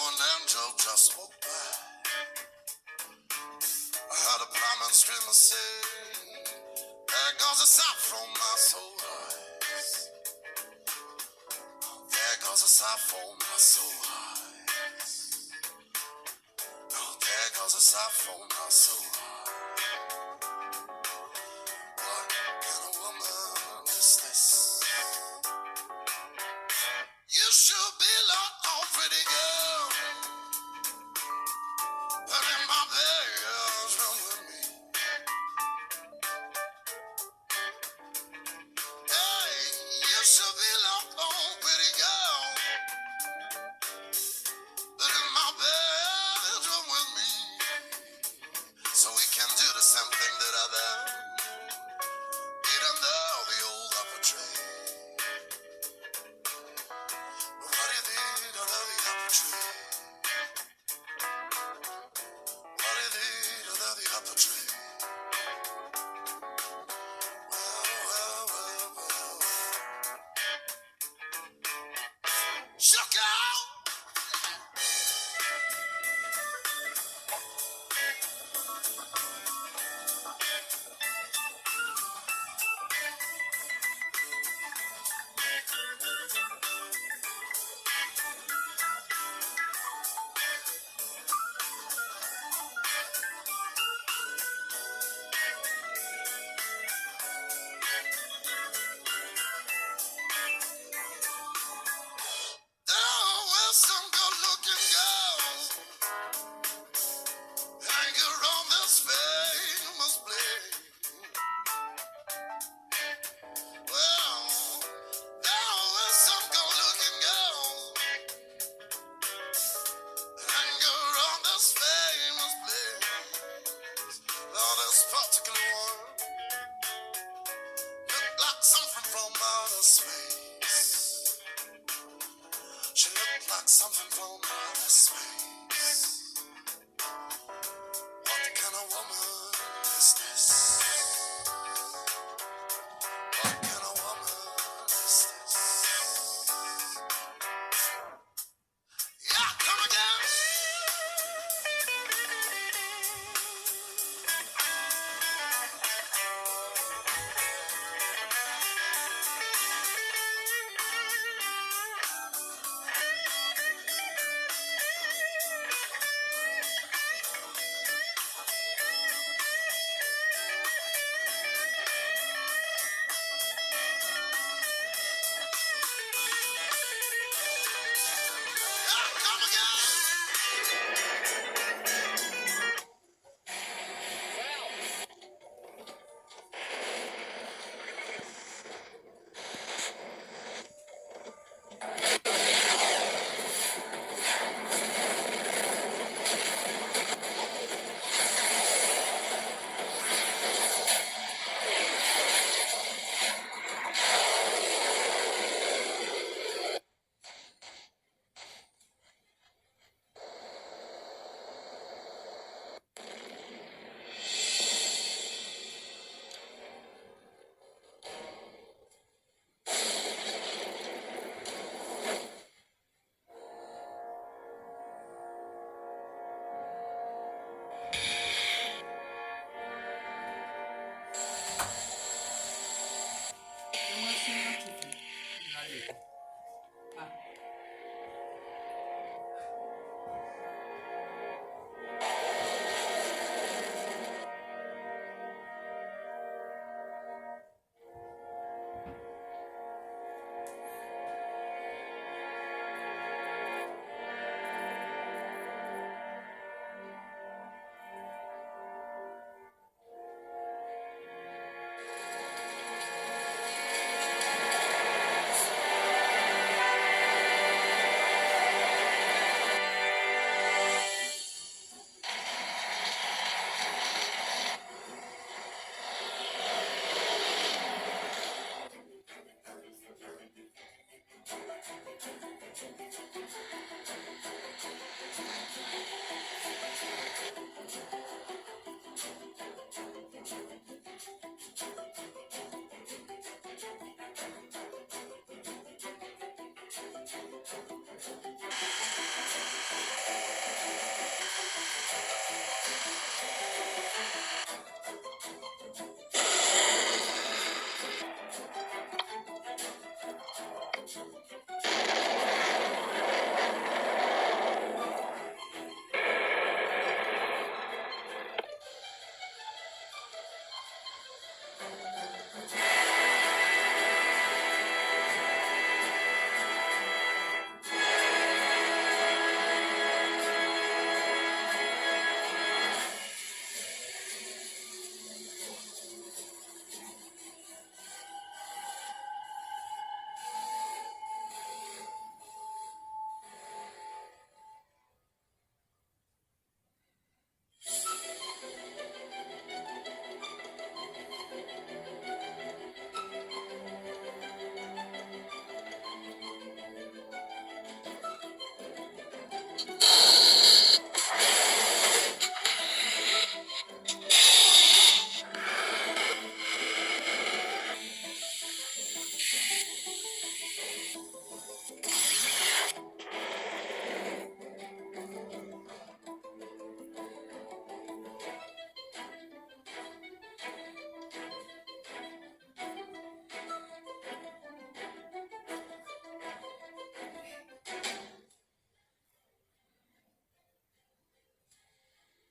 an angel just walked by. I heard a plowman scream and say, there goes a sight from my soul eyes. There goes a sight from my soul eyes. Oh, there goes a sight from my soul eyes. What kind of woman is this? You should be like, oh pretty girl, but in my bedroom with me. Hey, you should be like, oh pretty girl, but in my bedroom with me. So we can do the same thing that I done, even though the old apple tree. What do you think of the apple tree?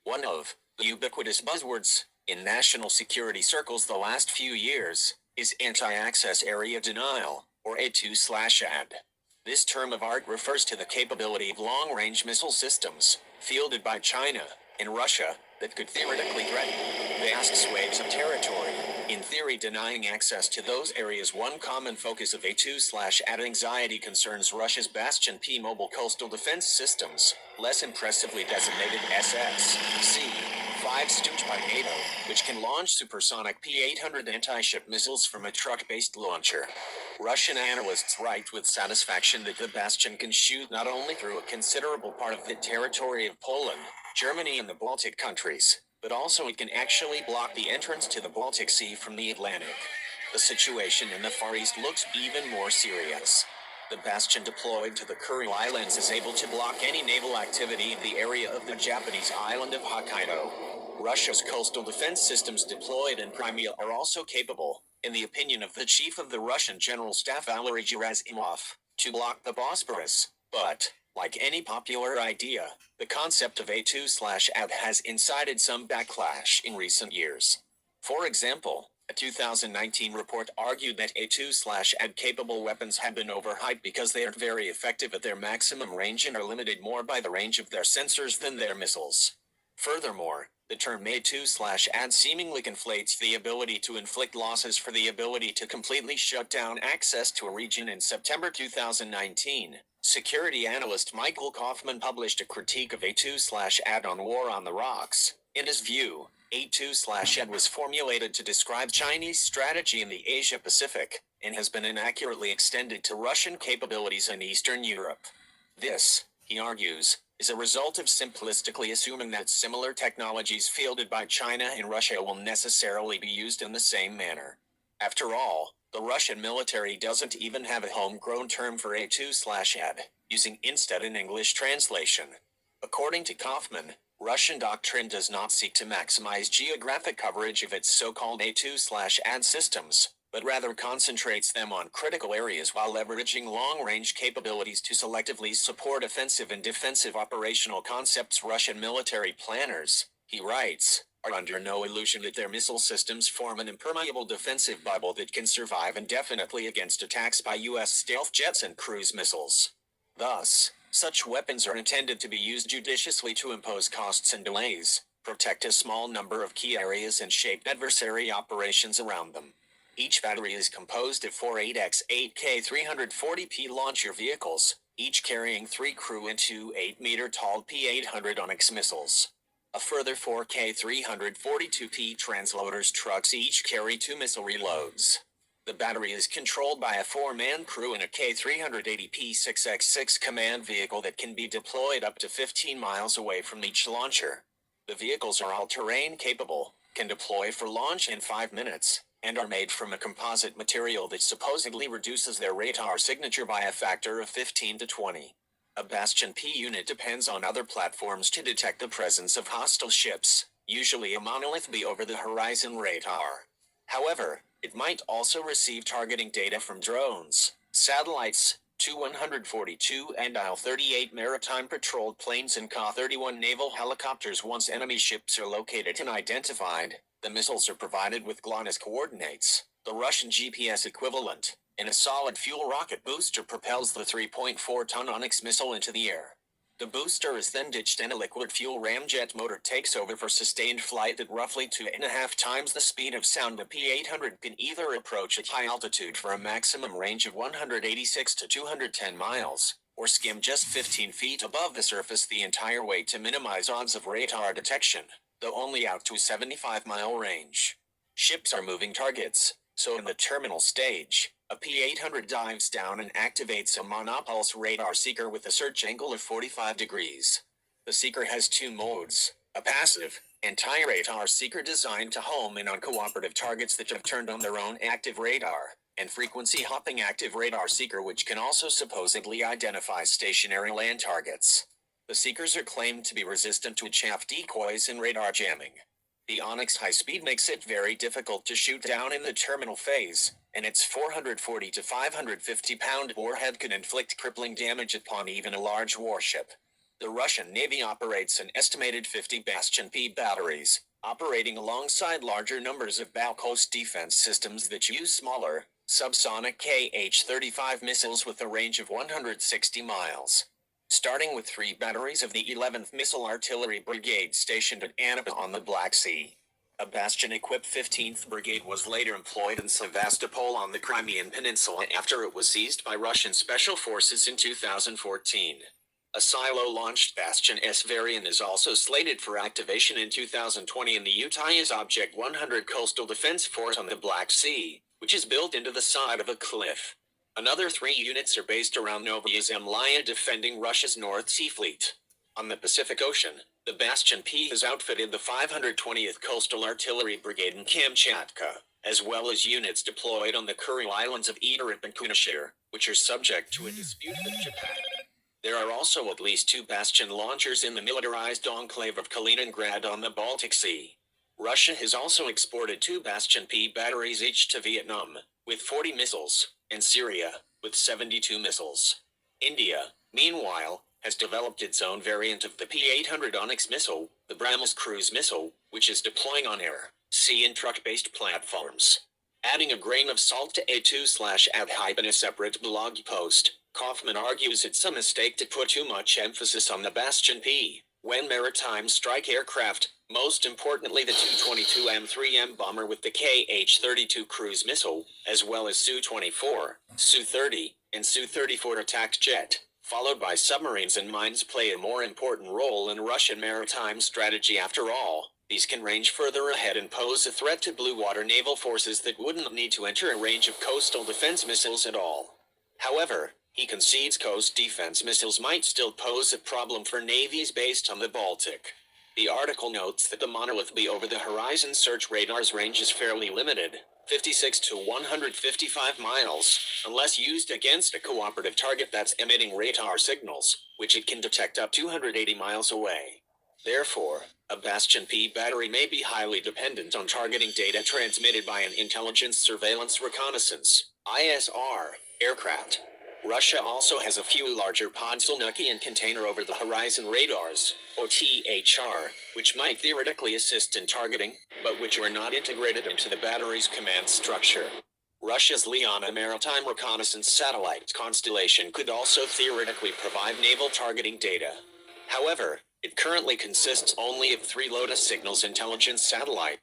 One of the ubiquitous buzzwords in national security circles the last few years is anti-access area denial, or A2/AD. This term of art refers to the capability of long-range missile systems fielded by China and Russia that could theoretically threaten vast swathes of territory. In theory, denying access to those areas. One common focus of A2/AD anxiety concerns Russia's Bastion P mobile coastal defense systems, less impressively designated SSC-5 staged by NATO, which can launch supersonic P-800 anti-ship missiles from a truck-based launcher. Russian analysts write with satisfaction that the Bastion can shoot not only through a considerable part of the territory of Poland, Germany and the Baltic countries, but also it can actually block the entrance to the Baltic Sea from the Atlantic. The situation in the Far East looks even more serious. The Bastion deployed to the Kuril Islands is able to block any naval activity in the area of the Japanese island of Hokkaido. Russia's coastal defense systems deployed in Crimea are also capable, in the opinion of the chief of the Russian General Staff Valery Gerasimov, to block the Bosporus, but, like any popular idea, the concept of A2/AD has incited some backlash in recent years. For example, a 2019 report argued that A2/AD capable weapons have been overhyped because they aren't very effective at their maximum range and are limited more by the range of their sensors than their missiles. Furthermore, the term A2/AD seemingly conflates the ability to inflict losses for the ability to completely shut down access to a region. In September 2019, security analyst Michael Kaufman published a critique of A2/AD on War on the Rocks. In his view, A2/AD was formulated to describe Chinese strategy in the Asia-Pacific, and has been inaccurately extended to Russian capabilities in Eastern Europe. This, he argues, is a result of simplistically assuming that similar technologies fielded by China and Russia will necessarily be used in the same manner. After all, the Russian military doesn't even have a homegrown term for A2/AD, using instead an English translation. According to Kaufman, Russian doctrine does not seek to maximize geographic coverage of its so-called A2/AD systems, but rather concentrates them on critical areas while leveraging long-range capabilities to selectively support offensive and defensive operational concepts. Russian military planners, he writes, are under no illusion that their missile systems form an impermeable defensive bubble that can survive indefinitely against attacks by U.S. stealth jets and cruise missiles. Thus, such weapons are intended to be used judiciously to impose costs and delays, protect a small number of key areas and shape adversary operations around them. Each battery is composed of 4 8x8 K340P launcher vehicles, each carrying 3 crew and 2 8-meter-tall P-800 Onyx missiles. A further 4 K342P transloaders trucks each carry 2 missile reloads. The battery is controlled by a 4-man crew in a K380P 6x6 command vehicle that can be deployed up to 15 miles away from each launcher. The vehicles are all-terrain capable, can deploy for launch in 5 minutes, and are made from a composite material that supposedly reduces their radar signature by a factor of 15 to 20. A Bastion P unit depends on other platforms to detect the presence of hostile ships, usually a monolith B over-the-horizon radar. However, it might also receive targeting data from drones, satellites, Tu-142 and Il-38 maritime patrol planes and Ka-31 naval helicopters. Once enemy ships are located and identified, the missiles are provided with GLONASS coordinates, the Russian GPS equivalent, and a solid fuel rocket booster propels the 3.4-ton Onyx missile into the air. The booster is then ditched and a liquid fuel ramjet motor takes over for sustained flight at roughly 2.5 times the speed of sound. The P-800 can either approach at high altitude for a maximum range of 186 to 210 miles, or skim just 15 feet above the surface the entire way to minimize odds of radar detection, though only out to a 75-mile range. Ships are moving targets, so in the terminal stage, a P-800 dives down and activates a monopulse radar seeker with a search angle of 45 degrees. The seeker has 2 modes, a passive, anti-radar seeker designed to home in on cooperative targets that have turned on their own active radar, and frequency-hopping active radar seeker which can also supposedly identify stationary land targets. The seekers are claimed to be resistant to chaff decoys and radar jamming. The Onyx high speed makes it very difficult to shoot down in the terminal phase, and its 440 to 550 pound warhead could inflict crippling damage upon even a large warship. The Russian Navy operates an estimated 50 Bastion P batteries, operating alongside larger numbers of BAL coast defense systems that use smaller, subsonic Kh-35 missiles with a range of 160 miles. Starting with 3 batteries of the 11th Missile Artillery Brigade stationed at Anapa on the Black Sea. A Bastion-equipped 15th Brigade was later employed in Sevastopol on the Crimean Peninsula after it was seized by Russian Special Forces in 2014. A silo-launched Bastion S variant is also slated for activation in 2020 in the Utah's Object 100 coastal defense fort on the Black Sea, which is built into the side of a cliff. Another 3 units are based around Novaya Zemlya defending Russia's North Sea Fleet. On the Pacific Ocean, the Bastion P has outfitted the 520th Coastal Artillery Brigade in Kamchatka, as well as units deployed on the Kuril Islands of Edirip and Kunashir, which are subject to a dispute with Japan. There are also at least 2 Bastion launchers in the militarized enclave of Kaliningrad on the Baltic Sea. Russia has also exported 2 Bastion P batteries each to Vietnam, with 40 missiles, and Syria, with 72 missiles. India, meanwhile, has developed its own variant of the P-800 Onyx missile, the BrahMos cruise missile, which is deploying on air, sea and truck-based platforms. Adding a grain of salt to A2/ad in a separate blog post, Kaufman argues it's a mistake to put too much emphasis on the Bastion P, when maritime strike aircraft, most importantly the Tu-22 M3M bomber with the Kh-32 cruise missile, as well as Su-24, Su-30, and Su-34 attack jet, followed by submarines and mines, play a more important role in Russian maritime strategy. After all, these can range further ahead and pose a threat to blue water naval forces that wouldn't need to enter a range of coastal defense missiles at all. However, he concedes coast defense missiles might still pose a problem for navies based on the Baltic. The article notes that the Monolith B over-the-horizon search radar's range is fairly limited, 56 to 155 miles, unless used against a cooperative target that's emitting radar signals, which it can detect up 280 miles away. Therefore, a Bastion P battery may be highly dependent on targeting data transmitted by an intelligence surveillance reconnaissance (ISR) aircraft. Russia also has a few larger Podsilnuki and container over-the-horizon radars, or THR, which might theoretically assist in targeting, but which are not integrated into the battery's command structure. Russia's Liana maritime reconnaissance satellite constellation could also theoretically provide naval targeting data. However, it currently consists only of 3 Lotus Signals intelligence satellites.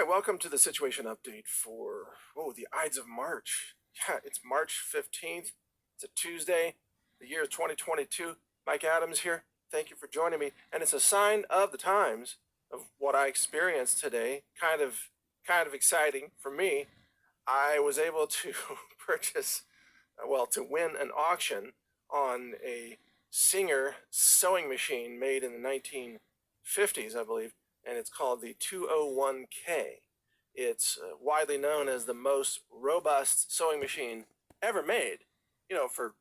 Welcome to the situation update for, the Ides of March. Yeah, it's March 15th. It's a Tuesday. The year is 2022. Mike Adams here. Thank you for joining me. And it's a sign of the times of what I experienced today. Kind of exciting for me. I was able to to win an auction on a Singer sewing machine made in the 1950s, I believe. And it's called the 201K. It's widely known as the most robust sewing machine ever made, for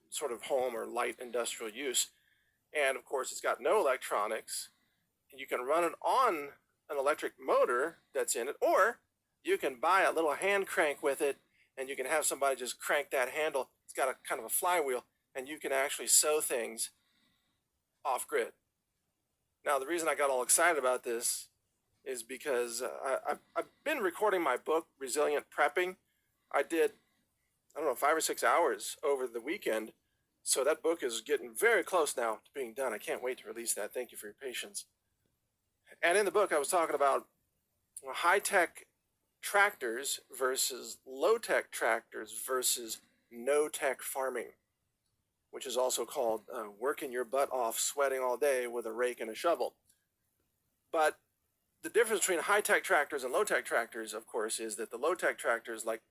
sort of home or light industrial use. And of course, it's got no electronics. You can run it on an electric motor that's in it, or you can buy a little hand crank with it, and you can have somebody just crank that handle. It's got a kind of a flywheel, and you can actually sew things off grid. Now, the reason I got all excited about this is because I've been recording my book, Resilient Prepping. I did, 5 or 6 hours over the weekend. So that book is getting very close now to being done. I can't wait to release that. Thank you for your patience. And in the book, I was talking about high-tech tractors versus low-tech tractors versus no-tech farming, which is also called working your butt off, sweating all day with a rake and a shovel. But the difference between high-tech tractors and low-tech tractors, of course, is that the low-tech tractors, like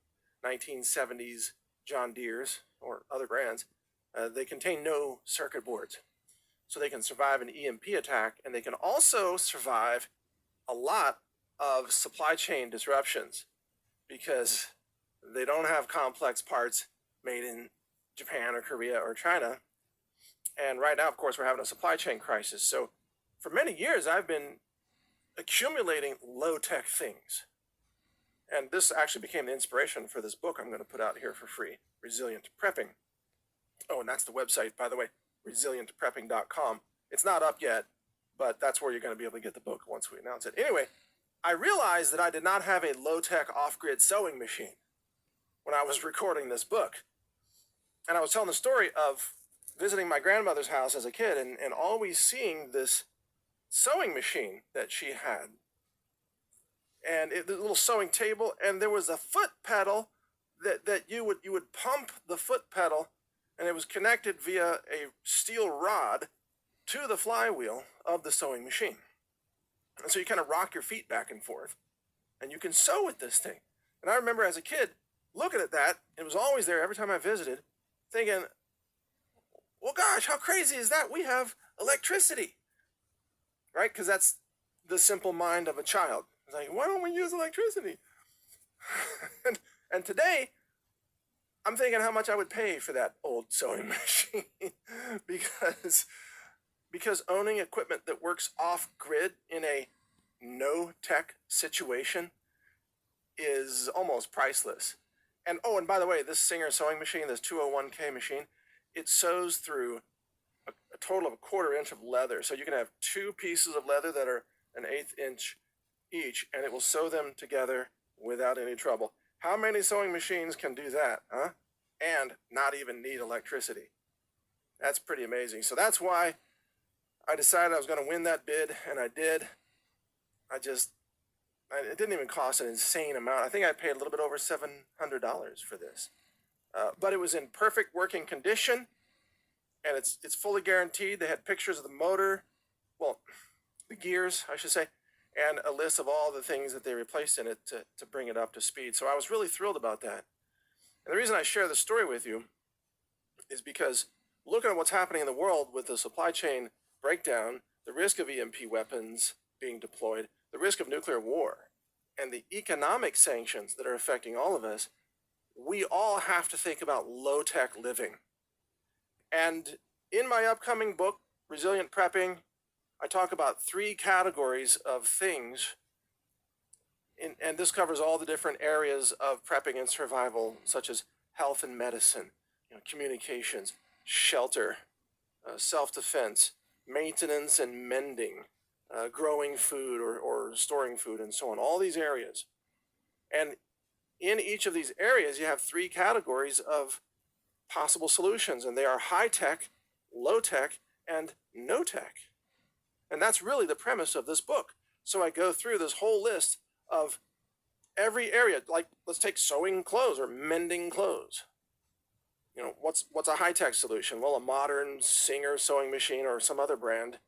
1970s John Deere's or other brands, they contain no circuit boards. So they can survive an EMP attack, and they can also survive a lot of supply chain disruptions because they don't have complex parts made in Japan or Korea or China. And right now, of course, we're having a supply chain crisis. So for many years, I've been accumulating low-tech things. And this actually became the inspiration for this book I'm going to put out here for free, Resilient Prepping. Oh, and that's the website, by the way, resilientprepping.com. It's not up yet, but that's where you're going to be able to get the book once we announce it. Anyway, I realized that I did not have a low-tech off-grid sewing machine when I was recording this book. And I was telling the story of visiting my grandmother's house as a kid and always seeing this sewing machine that she had. And the little sewing table, and there was a foot pedal that you would pump the foot pedal, and it was connected via a steel rod to the flywheel of the sewing machine. And so you kind of rock your feet back and forth, and you can sew with this thing. And I remember as a kid looking at that, it was always there every time I visited, thinking, well, gosh, how crazy is that? We have electricity, right? Because that's the simple mind of a child. It's like, why don't we use electricity? and today, I'm thinking how much I would pay for that old sewing machine because owning equipment that works off grid in a no-tech situation is almost priceless. And by the way, this Singer sewing machine, this 201K machine, it sews through a total of 1/4 inch of leather. So you can have 2 pieces of leather that are 1/8 inch each, and it will sew them together without any trouble. How many sewing machines can do that, huh? And not even need electricity. That's pretty amazing. So that's why I decided I was going to win that bid, and I did. It didn't even cost an insane amount. I think I paid a little bit over $700 for this. But it was in perfect working condition, and it's fully guaranteed. They had pictures of the motor, well, the gears, I should say, and a list of all the things that they replaced in it to bring it up to speed. So I was really thrilled about that. And the reason I share this story with you is because looking at what's happening in the world with the supply chain breakdown, the risk of EMP weapons being deployed, the risk of nuclear war, and the economic sanctions that are affecting all of us, we all have to think about low-tech living. And in my upcoming book, Resilient Prepping, I talk about 3 categories of things, and this covers all the different areas of prepping and survival, such as health and medicine, communications, shelter, self-defense, maintenance and mending, growing food or storing food, and so on, all these areas. And in each of these areas, you have 3 categories of possible solutions, and they are high-tech, low-tech, and no-tech. And that's really the premise of this book. So I go through this whole list of every area, like let's take sewing clothes or mending clothes. What's a high-tech solution? Well, a modern Singer sewing machine or some other brand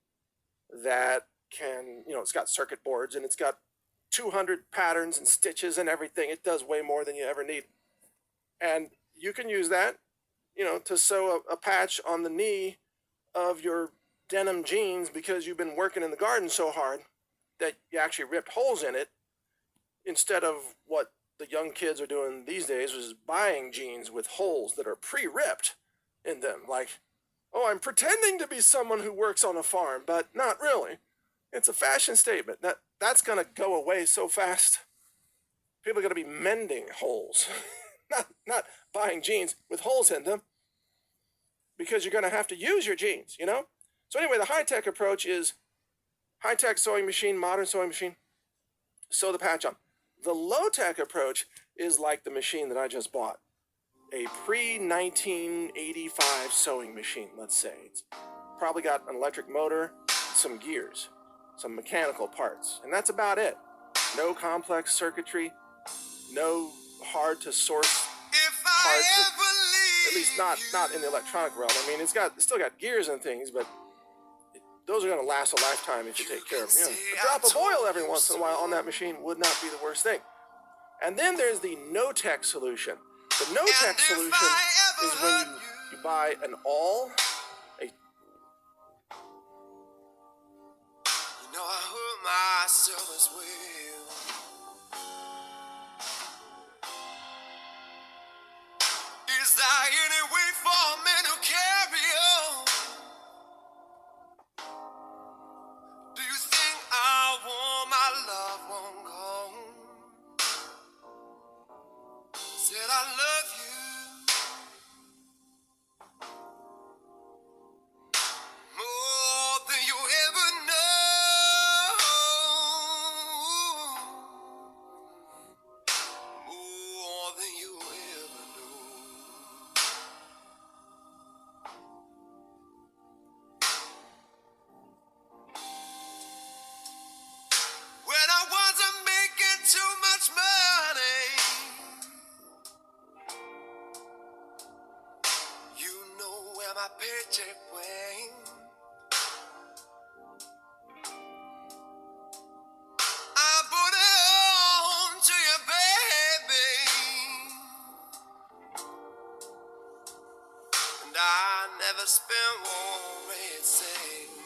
that can, it's got circuit boards and it's got 200 patterns and stitches and everything. It does way more than you ever need. And you can use that, to sew a patch on the knee of your denim jeans because you've been working in the garden so hard that you actually ripped holes in it instead of what the young kids are doing these days, which is buying jeans with holes that are pre-ripped in them. Like, oh, I'm pretending to be someone who works on a farm, but not really. It's a fashion statement. That's going to go away so fast. People are going to be mending holes, not buying jeans with holes in them, because you're going to have to use your jeans, you know? So anyway, the high-tech approach is high-tech sewing machine, modern sewing machine, sew the patch on. The low-tech approach is like the machine that I just bought. A pre-1985 sewing machine, let's say. It's probably got an electric motor, some gears, some mechanical parts, and that's about it. No complex circuitry, no hard-to-source parts, at least not in the electronic realm. I mean, it's still got gears and things, but those are going to last a lifetime if you take care of them. You know, a drop of oil every once in a while on that machine would not be the worst thing. And then there's the no-tech solution. The no-tech solution is when you buy an awl. You know I hurt myself as well. Is there any way for men to carry on? Do you think I want my loved one gone? Said I love you more than you ever know. More than you ever know. When I wasn't making too much money, you know where my paycheck went. I put it on to you, baby, and I never spent one red cent.